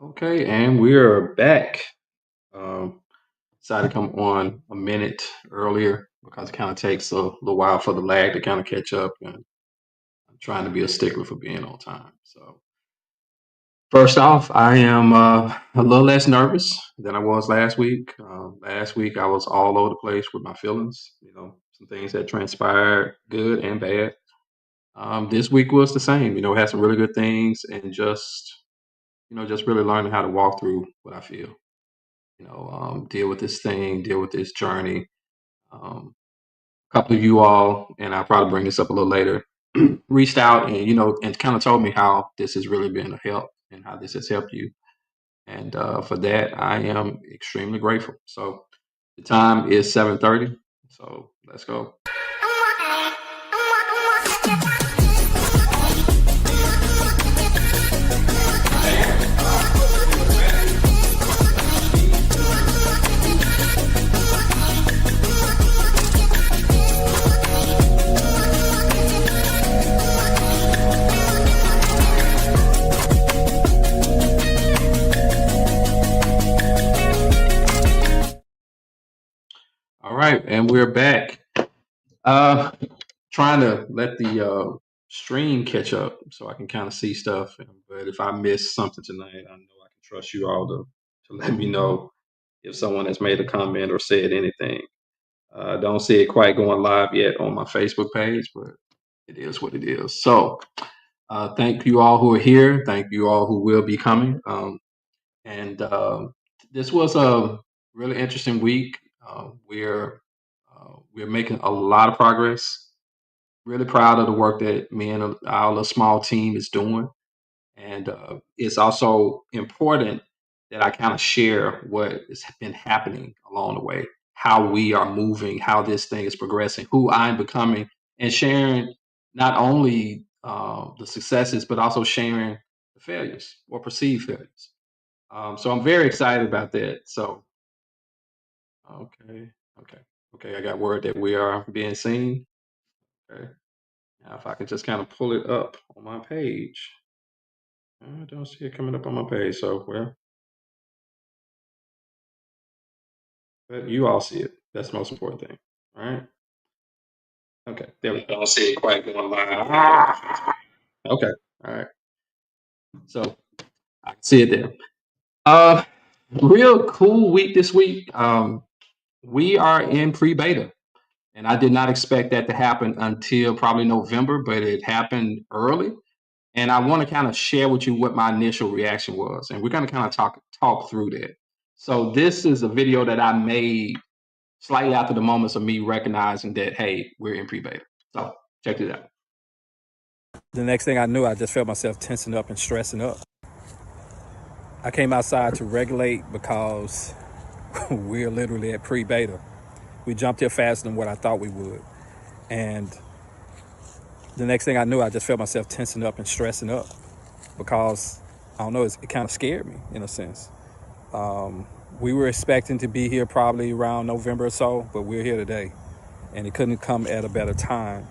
Okay, and we're back. Um, Decided to come on a minute earlier because it kind of takes a little while for the lag to kind of catch up, and I'm trying to be a stickler for being on time. So, first off, I am a little less nervous than I was last week. Last week, I was all over the place with my feelings. Some things that transpired, good and bad. This week was the same. Had some really good things, and just really learning how to walk through what I feel. Deal with this thing, deal with this journey. Um, a couple of you all, and I'll probably bring this up a little later, reached out and and kind of told me how this has really been a help and how this has helped you. And for that, I am extremely grateful. So the time is 7:30. So let's go. All right, and we're back. Uh, Trying to let the stream catch up so I can kind of see stuff. But if I miss something tonight, I know I can trust you all to let me know if someone has made a comment or said anything. Don't see it quite going live yet on my Facebook page, but it is what it is. So thank you all who are here. Thank you all who will be coming. And This was a really interesting week. We're making a lot of progress. Really proud of the work that me and our little small team is doing. And it's also important that I kind of share what has been happening along the way, how we are moving, how this thing is progressing, who I'm becoming, and sharing not only the successes, but also sharing the failures or perceived failures. So I'm very excited about that. So, okay, okay, okay. I got word that we are being seen. Okay. Now, if I can just kind of pull it up on my page. I don't see it coming up on my page. So, well, but you all see it. That's the most important thing. All right. Okay. There we go. I don't see it quite going live. Okay. All right. So I can see it there. Uh, Real cool week this week. We are in pre-beta, and I did not expect that to happen until probably November, but it happened early. And I want to kind of share with you what my initial reaction was, and we're going to kind of talk through that. So this is a video that I made slightly after the moments of me recognizing that, hey, we're in pre-beta. So check it out. The next thing I knew, I just felt myself tensing up and stressing up. I came outside to regulate because we're literally at pre-beta. We jumped here faster than what I thought we would. And the next thing I knew, I just felt myself tensing up and stressing up because, I don't know, it kind of scared me in a sense. We were expecting to be here probably around November or so, but we're here today. And it couldn't come at a better time.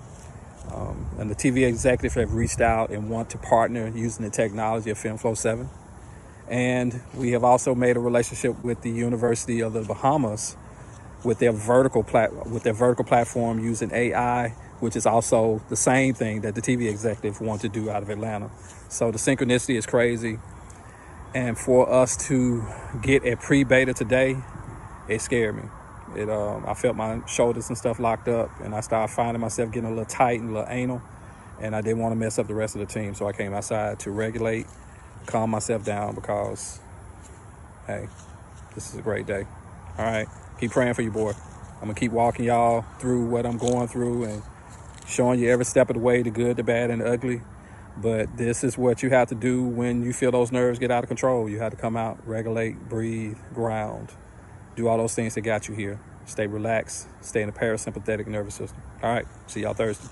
And the TV executives have reached out and want to partner using the technology of FilmFlow 7. And we have also made a relationship with the University of the Bahamas with their vertical platform using AI, which is also the same thing that the TV executive want to do out of Atlanta. So the synchronicity is crazy. And for us to get a pre-beta today, it scared me. I felt my shoulders and stuff locked up, and I started finding myself getting a little tight and a little anal, and I didn't want to mess up the rest of the team. So I came outside to regulate, calm myself down because, hey, this is a great day. All right, keep praying for you, boy. I'm gonna keep walking y'all through what I'm going through and showing you every step of the way, the good, the bad, and the ugly. But this is what you have to do when you feel those nerves get out of control. You have to come out, regulate, breathe, ground, do all those things that got you here. Stay relaxed, stay in the parasympathetic nervous system. All right, see y'all Thursday.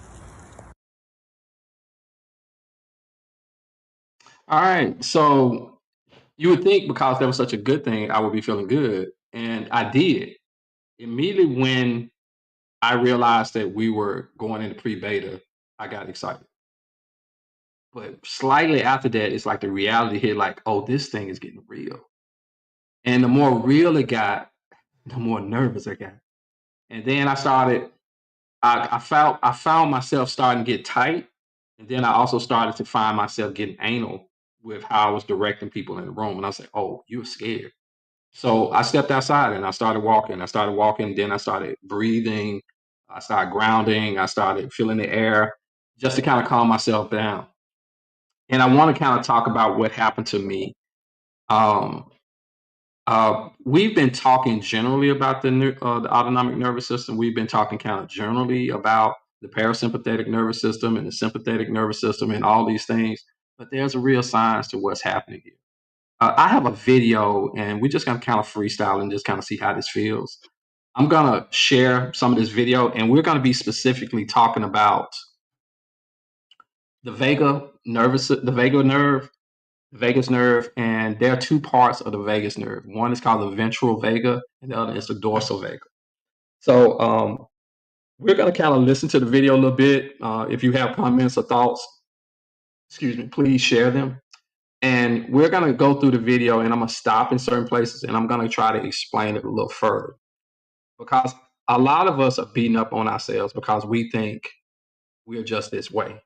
All right. So you would think because that was such a good thing, I would be feeling good. And I did. Immediately when I realized that we were going into pre-beta, I got excited. But slightly after that, it's like the reality hit, like, oh, this thing is getting real. And the more real it got, the more nervous I got. And then I found myself starting to get tight. And then I also started to find myself getting anal with how I was directing people in the room. And I was like, oh, you're scared. So I stepped outside and I started walking. Then I started breathing. I started grounding. I started feeling the air just to kind of calm myself down. And I want to kind of talk about what happened to me. Um, we've been talking generally about the autonomic nervous system. We've been talking kind of generally about the parasympathetic nervous system and the sympathetic nervous system and all these things. But there's a real science to what's happening here. I have a video, and we're just gonna kind of freestyle and just kind of see how this feels. I'm gonna share some of this video, and we're gonna be specifically talking about the vagus nerve, and there are two parts of the vagus nerve. One is called the ventral vaga, and the other is the dorsal vaga. So we're going to kind of listen to the video a little bit. If you have comments or thoughts, excuse me, please share them. And we're going to go through the video, and I'm going to stop in certain places, and I'm going to try to explain it a little further. Because a lot of us are beating up on ourselves because we think we're just this way.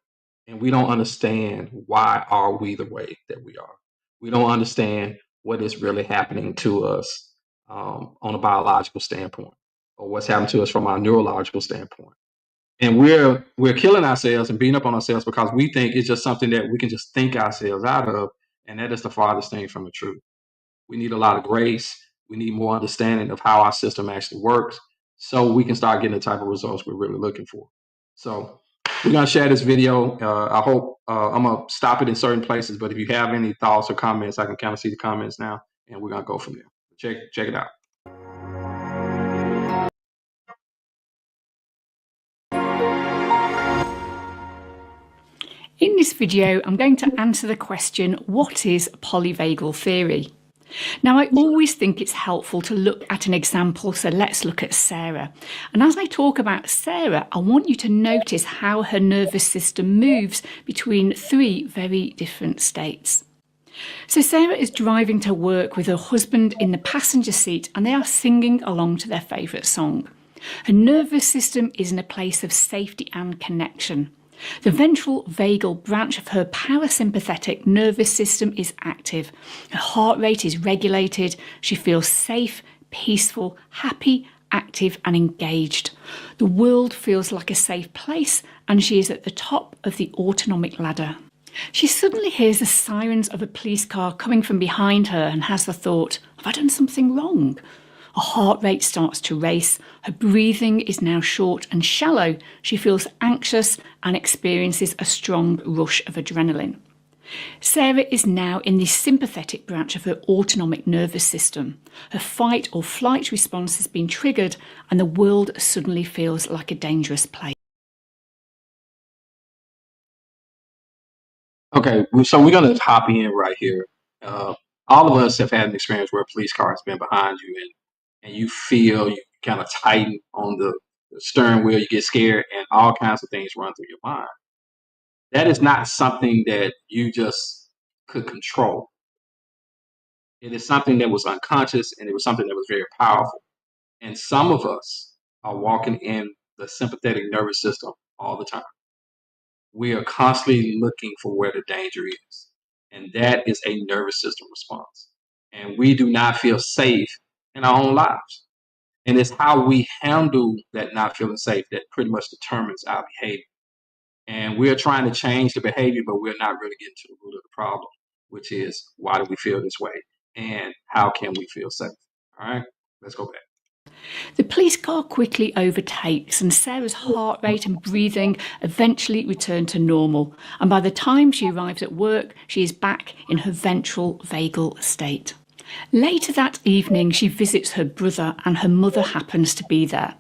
And we don't understand why are we the way that we are. We don't understand what is really happening to us on a biological standpoint, or what's happening to us from our neurological standpoint. And we're killing ourselves and beating up on ourselves because we think it's just something that we can just think ourselves out of, and that is the farthest thing from the truth. We need a lot of grace. We need more understanding of how our system actually works, so we can start getting the type of results we're really looking for. So we're going to share this video. I hope I'm going to stop it in certain places, but if you have any thoughts or comments, I can kind of see the comments now, and we're going to go from there. Check it out. In this video, I'm going to answer the question, what is polyvagal theory? Now, I always think it's helpful to look at an example, so let's look at Sarah. And as I talk about Sarah, I want you to notice how her nervous system moves between three very different states. So Sarah is driving to work with her husband in the passenger seat, and they are singing along to their favourite song. Her nervous system is in a place of safety and connection. The ventral vagal branch of her parasympathetic nervous system is active. Her heart rate is regulated. She feels safe, peaceful, happy, active and engaged. The world feels like a safe place, and she is at the top of the autonomic ladder. She suddenly hears the sirens of a police car coming from behind her and has the thought, have I done something wrong? Her heart rate starts to race. Her breathing is now short and shallow. She feels anxious and experiences a strong rush of adrenaline. Sarah is now in the sympathetic branch of her autonomic nervous system. Her fight or flight response has been triggered, and the world suddenly feels like a dangerous place. Okay, so we're going to hop in right here. All of us have had an experience where a police car has been behind you, and you feel you kind of tighten on the steering wheel, you get scared, and all kinds of things run through your mind. That is not something that you just could control. It is something that was unconscious, and it was something that was very powerful. And some of us are walking in the sympathetic nervous system all the time. We are constantly looking for where the danger is, and that is a nervous system response. And we do not feel safe in our own lives. And it's how we handle that not feeling safe that pretty much determines our behavior. And we're trying to change the behavior, but we're not really getting to the root of the problem, which is, why do we feel this way? And how can we feel safe? All right, let's go back. The police car quickly overtakes, and Sarah's heart rate and breathing eventually return to normal. And by the time she arrives at work, she is back in her ventral vagal state. Later that evening, she visits her brother, and her mother happens to be there.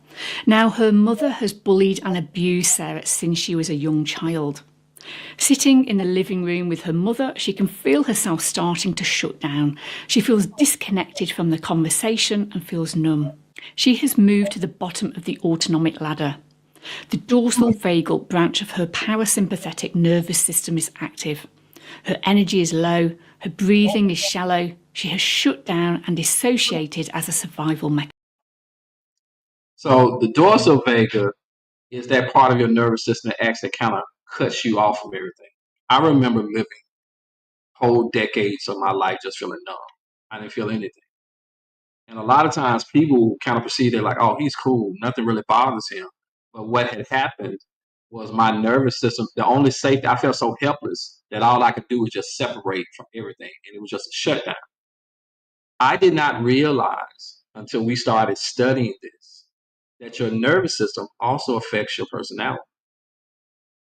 Now, her mother has bullied and abused Sarah since she was a young child. Sitting in the living room with her mother, she can feel herself starting to shut down. She feels disconnected from the conversation and feels numb. She has moved to the bottom of the autonomic ladder. The dorsal vagal branch of her parasympathetic nervous system is active. Her energy is low, her breathing is shallow, she has shut down and dissociated as a survival mechanism. So the dorsal vaga is that part of your nervous system that actually kind of cuts you off from everything. I remember living whole decades of my life just feeling numb. I didn't feel anything. And a lot of times people kind of perceive they're like, oh, he's cool. Nothing really bothers him. But what had happened was my nervous system, the only safety, I felt so helpless that all I could do was just separate from everything. And it was just a shutdown. I did not realize until we started studying this that your nervous system also affects your personality.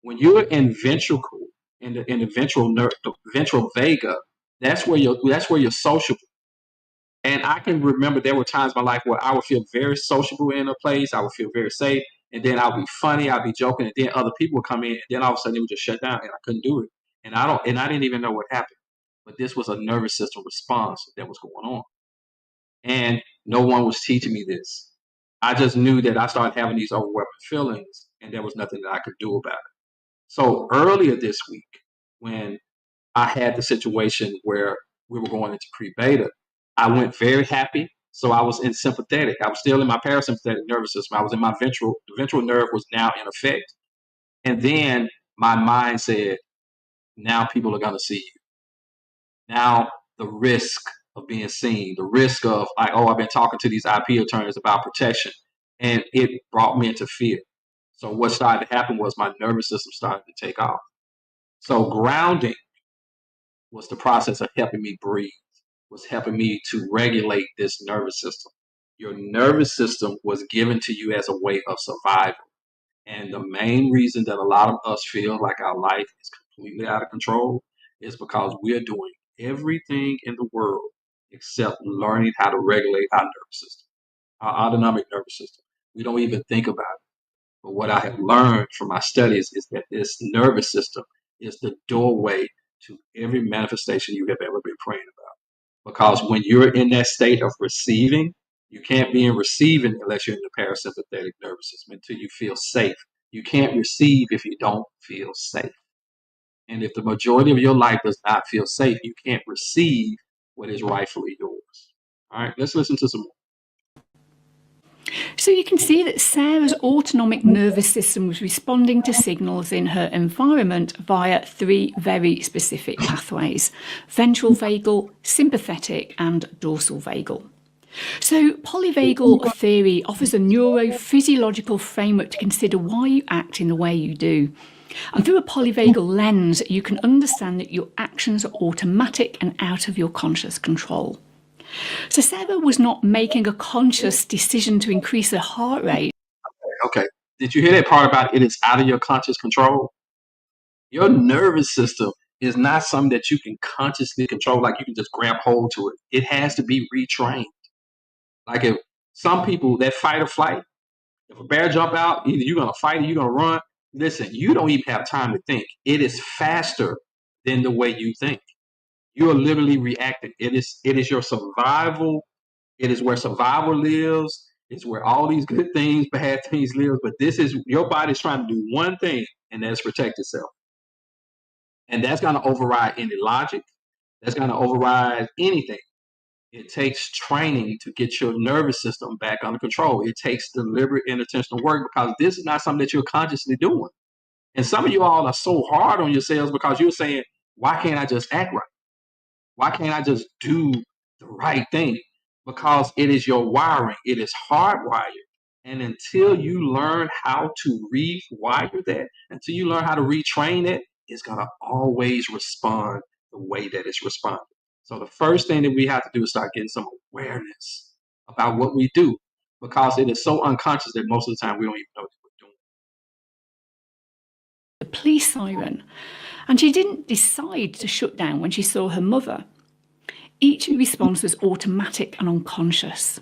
When you're in ventricle, in the ventral vaga, that's where you're sociable. And I can remember there were times in my life where I would feel very sociable in a place. I would feel very safe. And then I'll be funny, I'll be joking, and then other people would come in, and then all of a sudden it would just shut down and I couldn't do it. And I didn't even know what happened. But this was a nervous system response that was going on. And no one was teaching me this. I just knew that I started having these overwhelming feelings and there was nothing that I could do about it. So earlier this week, when I had the situation where we were going into pre-beta, I went very happy. So I was in sympathetic. I was still in my parasympathetic nervous system. I was in my ventral. The ventral nerve was now in effect. And then my mind said, now people are going to see you. Now the risk of being seen, the risk of like, oh, I've been talking to these IP attorneys about protection. And it brought me into fear. So what started to happen was my nervous system started to take off. So grounding was the process of helping me breathe, was helping me to regulate this nervous system. Your nervous system was given to you as a way of survival. And the main reason that a lot of us feel like our life is completely out of control is because we're doing everything in the world except learning how to regulate our nervous system, our autonomic nervous system. We don't even think about it. But what I have learned from my studies is that this nervous system is the doorway to every manifestation you have ever been praying about. Because when you're in that state of receiving, you can't be in receiving unless you're in the parasympathetic nervous system until you feel safe. You can't receive if you don't feel safe. And if the majority of your life does not feel safe, you can't receive what is rightfully yours. All right, let's listen to some more. So you can see that Sarah's autonomic nervous system was responding to signals in her environment via three very specific pathways: ventral vagal, sympathetic, and dorsal vagal. So polyvagal theory offers a neurophysiological framework to consider why you act in the way you do. And through a polyvagal lens, you can understand that your actions are automatic and out of your conscious control. So Sarah was not making a conscious decision to increase her heart rate. Okay. Did you hear that part about it is out of your conscious control? Your nervous system is not something that you can consciously control, like you can just grab hold to it. It has to be retrained. Like if some people, that fight or flight, if a bear jump out, either you're going to fight or you're going to run. Listen, you don't even have time to think. It is faster than the way you think. You are literally reacting. It is your survival. It is where survival lives. It's where all these good things, bad things live. But this is your body's trying to do one thing, and that's protect itself. And that's going to override any logic. That's going to override anything. It takes training to get your nervous system back under control. It takes deliberate and intentional work because this is not something that you're consciously doing. And some of you all are so hard on yourselves because you're saying, why can't I just act right? Why can't I just do the right thing? Because it is your wiring. It is hardwired. And until you learn how to rewire that, until you learn how to retrain it, it's going to always respond the way that it's responding. So the first thing that we have to do is start getting some awareness about what we do, because it is so unconscious that most of the time we don't even know what we're doing. The police siren, and she didn't decide to shut down when she saw her mother. Each response was automatic and unconscious.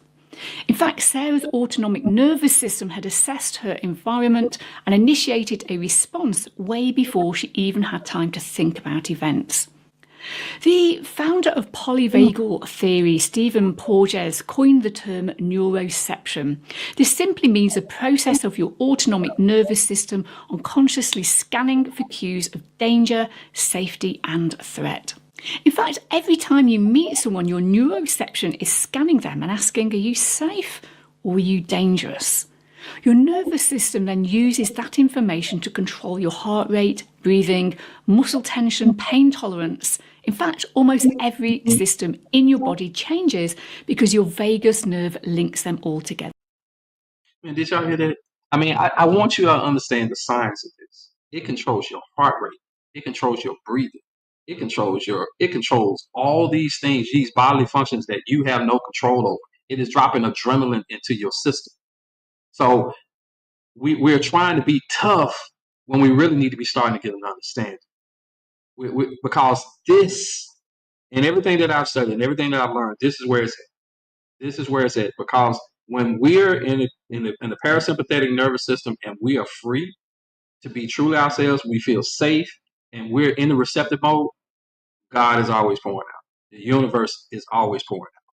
In fact, Sarah's autonomic nervous system had assessed her environment and initiated a response way before she even had time to think about events. The founder of polyvagal theory, Stephen Porges, coined the term neuroception. This simply means the process of your autonomic nervous system unconsciously scanning for cues of danger, safety, and threat. In fact, every time you meet someone, your neuroception is scanning them and asking, are you safe or are you dangerous? Your nervous system then uses that information to control your heart rate, breathing, muscle tension, pain tolerance. In fact, almost every system in your body changes because your vagus nerve links them all together. Man, did y'all hear that? I mean, I want you to understand the science of this. It controls your heart rate. It controls your breathing. It controls all these things, these bodily functions that you have no control over. It is dropping adrenaline into your system. So we're trying to be tough when we really need to be starting to get an understanding. Because this and everything that I've studied and everything that I've learned, this is where it's at. This is where it's at. Because when we're in the parasympathetic nervous system and we are free to be truly ourselves, we feel safe, and we're in the receptive mode, God is always pouring out. The universe is always pouring out.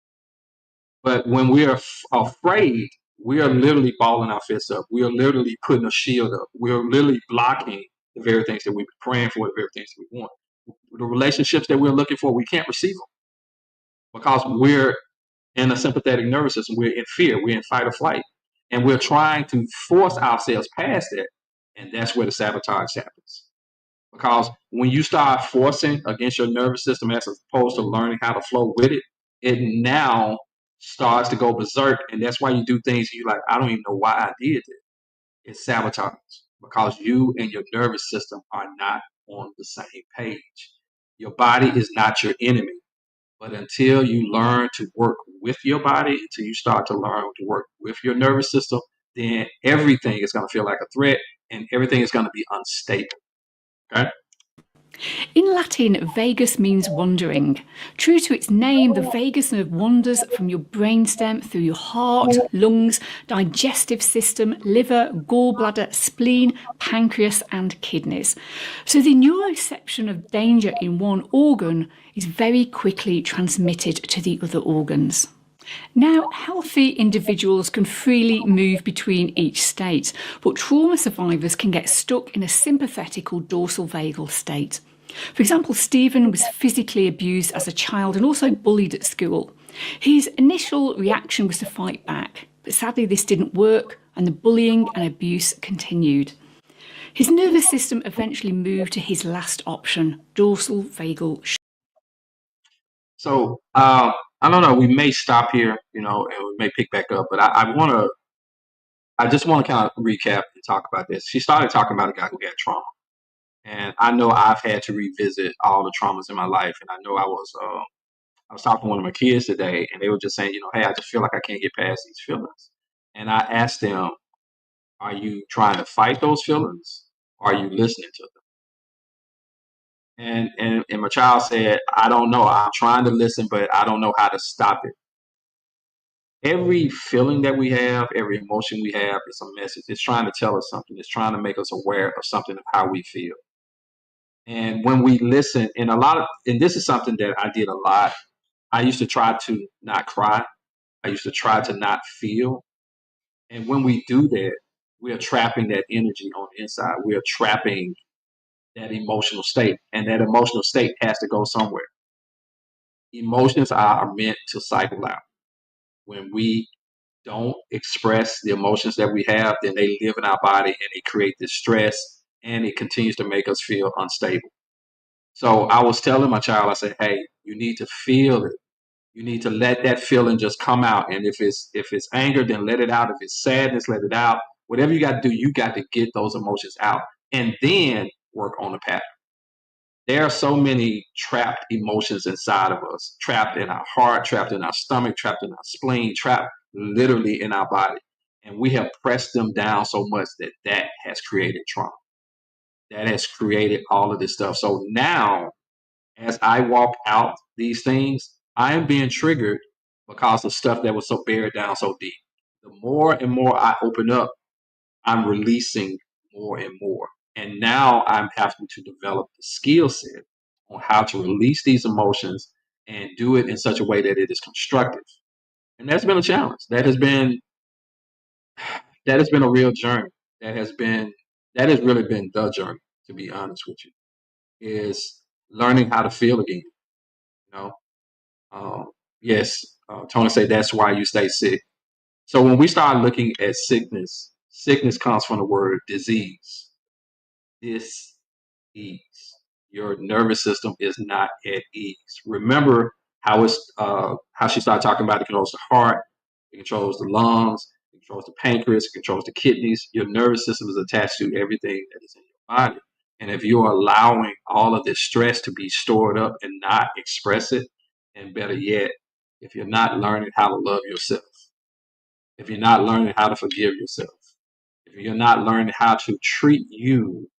But when we are afraid, we are literally balling our fists up. We are literally putting a shield up. We are literally blocking the very things that we've been praying for, the very things that we want. The relationships that we're looking for, we can't receive them because we're in a sympathetic nervous system. We're in fear. We're in fight or flight. And we're trying to force ourselves past that. And that's where the sabotage happens. Because when you start forcing against your nervous system as opposed to learning how to flow with it, it now starts to go berserk. And that's why you do things you like, I don't even know why I did it. It's sabotage because you and your nervous system are not on the same page. Your body is not your enemy. But until you learn to work with your body, until you start to learn to work with your nervous system, then everything is going to feel like a threat and everything is going to be unstable. Okay? In Latin, vagus means wandering. True to its name, the vagus nerve wanders from your brainstem through your heart, lungs, digestive system, liver, gallbladder, spleen, pancreas, and kidneys. So the neuroception of danger in one organ is very quickly transmitted to the other organs. Now, healthy individuals can freely move between each state, but trauma survivors can get stuck in a sympathetic or dorsal vagal state. For example, Stephen was physically abused as a child and also bullied at school. His initial reaction was to fight back, but sadly this didn't work and the bullying and abuse continued. His nervous system eventually moved to his last option, dorsal vagal shock. So I don't know. We may stop here, and we may pick back up. But I just want to kind of recap and talk about this. She started talking about a guy who had trauma, and I know I've had to revisit all the traumas in my life. And I know I was talking to one of my kids today, and they were just saying, hey, I just feel like I can't get past these feelings. And I asked them, are you trying to fight those feelings? Or are you listening to them? And my child said, I don't know. I'm trying to listen, but I don't know how to stop it. Every feeling that we have, every emotion we have is a message. It's trying to tell us something. It's trying to make us aware of something of how we feel. And when we listen, and this is something that I did a lot. I used to try to not cry. I used to try to not feel. And when we do that, we are trapping that energy on the inside. We are trapping that emotional state. And that emotional state has to go somewhere. Emotions are meant to cycle out. When we don't express the emotions that we have, then they live in our body and they create this stress and it continues to make us feel unstable. So I was telling my child, I said, hey, you need to feel it. You need to let that feeling just come out. And if it's anger, then let it out. If it's sadness, let it out. Whatever you got to do, you got to get those emotions out and then work on the pattern. There are so many trapped emotions inside of us, trapped in our heart, trapped in our stomach, trapped in our spleen, trapped literally in our body. And we have pressed them down so much that has created trauma. That has created all of this stuff. So now, as I walk out these things, I am being triggered because of stuff that was so buried down so deep. The more and more I open up, I'm releasing more and more. And now I'm having to develop the skill set on how to release these emotions and do it in such a way that it is constructive. And that's been a challenge. That has been a real journey. That has really been the journey, to be honest with you, is learning how to feel again. You know, yes, Tony said that's why you stay sick. So when we start looking at sickness, sickness comes from the word disease. Dis-ease. Your nervous system is not at ease. Remember how she started talking about it controls the heart, it controls the lungs, it controls the pancreas, it controls the kidneys. Your nervous system is attached to everything that is in your body. And if you're allowing all of this stress to be stored up and not express it, and better yet, if you're not learning how to love yourself, if you're not learning how to forgive yourself, if you're not learning how to treat you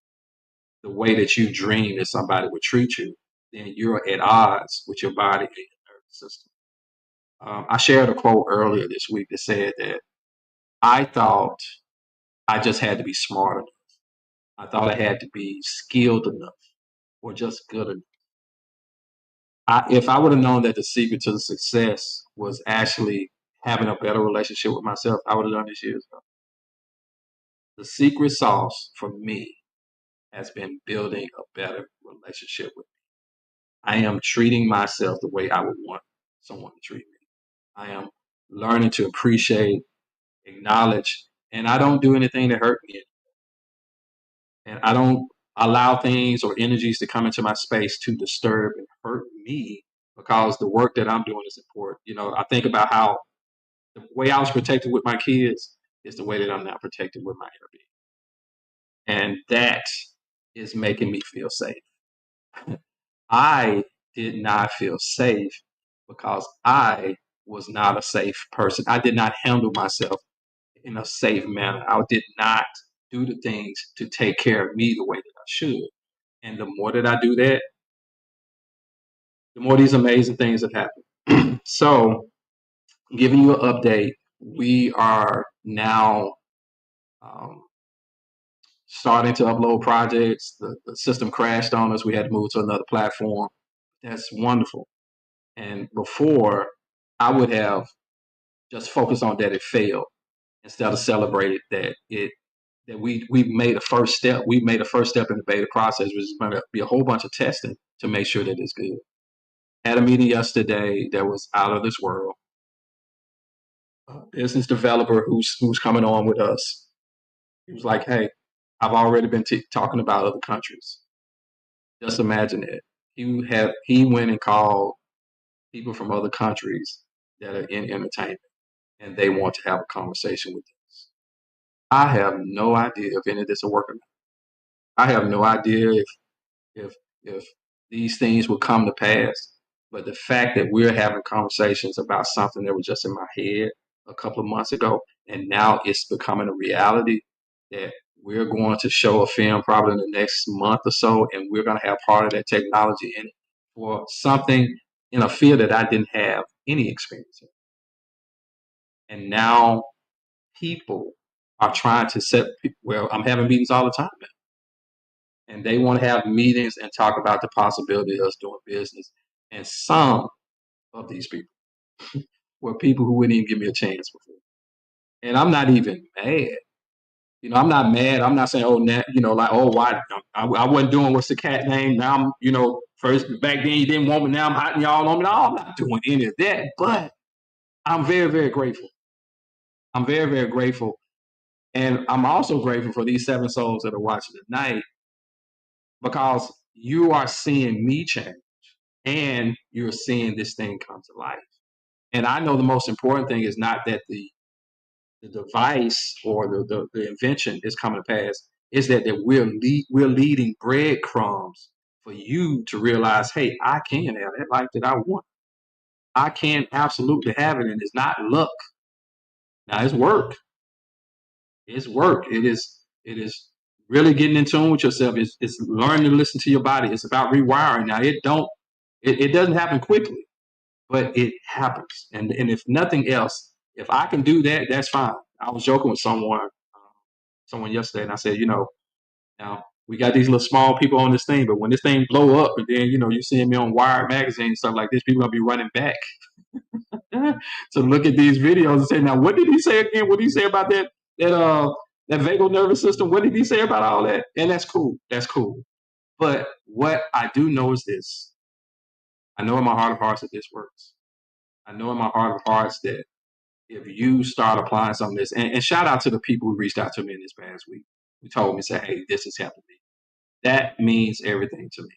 the way that you dream that somebody would treat you, then you're at odds with your body and your nervous system. I shared a quote earlier this week that said that I thought I just had to be smart enough. I thought I had to be skilled enough or just good enough. If I would have known that the secret to the success was actually having a better relationship with myself, I would have done this years ago. The secret sauce for me has been building a better relationship with me. I am treating myself the way I would want someone to treat me. I am learning to appreciate, acknowledge, and I don't do anything to hurt me. And I don't allow things or energies to come into my space to disturb and hurt me because the work that I'm doing is important. I think about how the way I was protected with my kids is the way that I'm now protected with my inner being. And that is making me feel safe. I did not feel safe because I was not a safe person. I did not handle myself in a safe manner. I did not do the things to take care of me the way that I should. And the more that I do that, the more these amazing things have happened. So, giving you an update, we are now um, starting to upload projects. The system crashed on us. We had to move to another platform. That's wonderful. And before, I would have just focused on that it failed instead of celebrated that we made a first step. We made a first step in the beta process, which is going to be a whole bunch of testing to make sure that it's good. Had a meeting yesterday that was out of this world. A business developer who's coming on with us. He was like, "Hey, I've already been talking about other countries. Just imagine it. He went and called people from other countries that are in entertainment, and they want to have a conversation with us. I have no idea if any of this will work or not. I have no idea if if these things will come to pass. But the fact that we're having conversations about something that was just in my head a couple of months ago, and now it's becoming a reality that we're going to show a film probably in the next month or so, and we're going to have part of that technology in it for something in a field that I didn't have any experience in. And now people are trying to well, I'm having meetings all the time now, and they want to have meetings and talk about the possibility of us doing business. And some of these people were people who wouldn't even give me a chance before. And I'm not even mad. I'm not mad. I'm not saying, oh, like, oh, why? I wasn't doing what's the cat name. Now first back then you didn't want me. Now I'm hotting y'all on me. No, I'm not doing any of that. But I'm very, very grateful. I'm very, very grateful. And I'm also grateful for these 7 souls that are watching tonight because you are seeing me change and you're seeing this thing come to life. And I know the most important thing is not that the device or the invention is coming to pass, is that we're leading breadcrumbs for you to realize, hey, I can have that life that I want. I can absolutely have it, and it's not luck. Now it's work. It's work. It is really getting in tune with yourself. It's learning to listen to your body. It's about rewiring. Now it doesn't happen quickly, but it happens. And if nothing else, if I can do that, that's fine. I was joking with someone yesterday, and I said, now we got these little small people on this thing, but when this thing blow up, and then you seeing me on Wired magazine and stuff like this, people gonna be running back to look at these videos and say, now what did he say again? What did he say about that vagal nervous system? What did he say about all that? And that's cool. That's cool. But what I do know is this: I know in my heart of hearts that this works. I know in my heart of hearts that if you start applying some of this, and shout out to the people who reached out to me in this past week, who told me, say, hey, this is helping me. That means everything to me,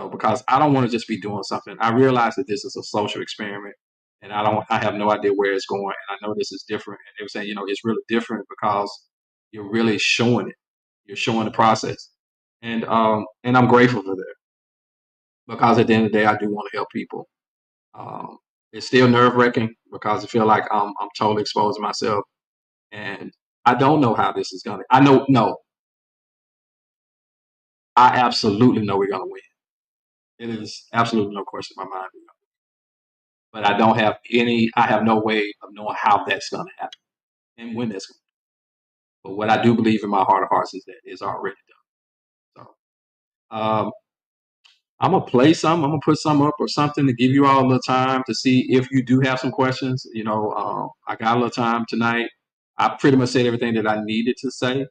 because I don't want to just be doing something. I realize that this is a social experiment, and I have no idea where it's going. And I know this is different. And they were saying, it's really different because you're really showing it. You're showing the process. And I'm grateful for that, because at the end of the day, I do want to help people. Um, it's still nerve wracking because I feel like I'm totally exposing myself, and I don't know how this is gonna. I know, no, I absolutely know we're gonna win. It is absolutely no question in my mind. But I have no way of knowing how that's gonna happen and when that's gonna happen. But what I do believe in my heart of hearts is that it's already done. So I'm gonna play some. I'm gonna put some up or something to give you all a little time to see if you do have some questions. I got a little time tonight. I pretty much said everything that I needed to say.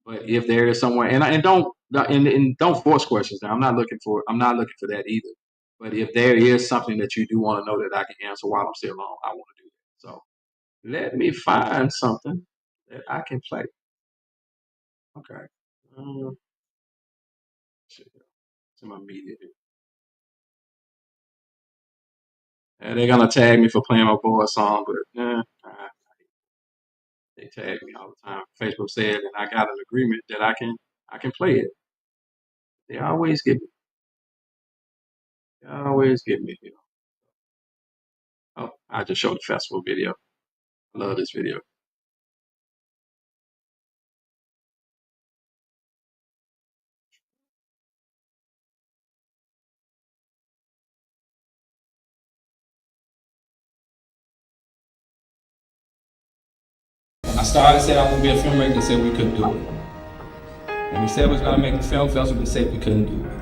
But if there is someone, and don't force questions. Now, I'm not looking for that either. But if there is something that you do want to know that I can answer while I'm still on, I want to do that. So let me find something that I can play. Okay. Shit, it's in my media here. And they're gonna tag me for playing my boy song, but they tag me all the time. Facebook said, and I got an agreement that I can play it. They always get me. They always get me. Oh, I just showed the festival video. I love this video. I started, said I was going to be a filmmaker, they said we couldn't do it. When we said we was going to make the film festival, they said we couldn't do it.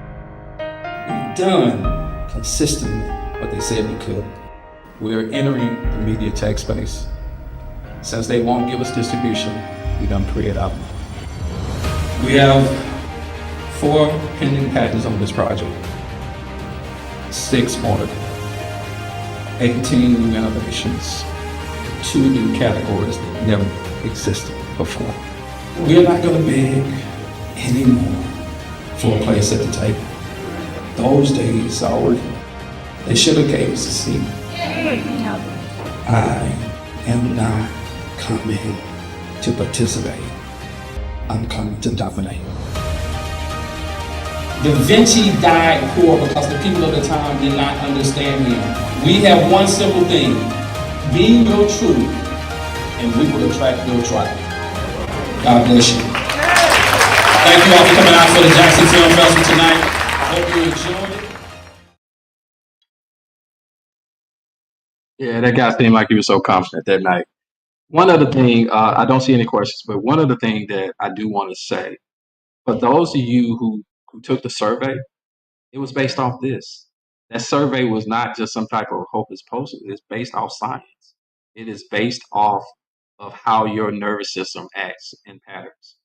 We've done consistently what they said we could. We're entering the media tech space. Since they won't give us distribution, we're going to create out. We have 4 pending patents on this project, 6 more, 18 new innovations, 2 new categories that never existed before. We're not going to beg anymore for a place at the table. Those days are over. They should have gave us a seat. I am not coming to participate. I'm coming to dominate. Da Vinci died poor because the people of the time did not understand him. We have one simple thing: be your truth, and we will attract your tribe. God bless you. Thank you all for coming out for the Jackson Film Festival tonight. I hope you enjoyed it. Yeah, that guy seemed like he was so confident that night. One other thing, I don't see any questions, but one other thing that I do want to say, for those of you who took the survey, it was based off this. That survey was not just some type of hocus pocus. It's based off science. It is based off of how your nervous system acts in patterns.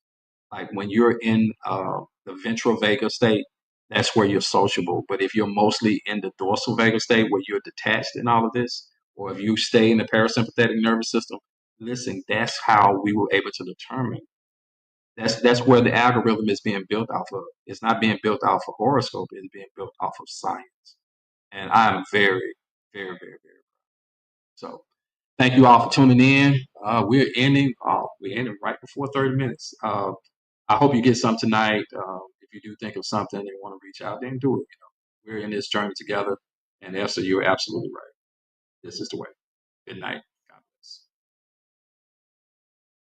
Like when you're in the ventral vagal state, that's where you're sociable. But if you're mostly in the dorsal vagal state where you're detached in all of this, or if you stay in the parasympathetic nervous system, listen, that's how we were able to determine. That's where the algorithm is being built off of. It's not being built off of horoscope. It's being built off of science. And I'm very, very, very, very proud. So thank you all for tuning in. We're ending. We're ending right before 30 minutes. I hope you get some tonight. If you do think of something and want to reach out, then do it. We're in this journey together. And Esther, you're absolutely right. This is the way. Good night.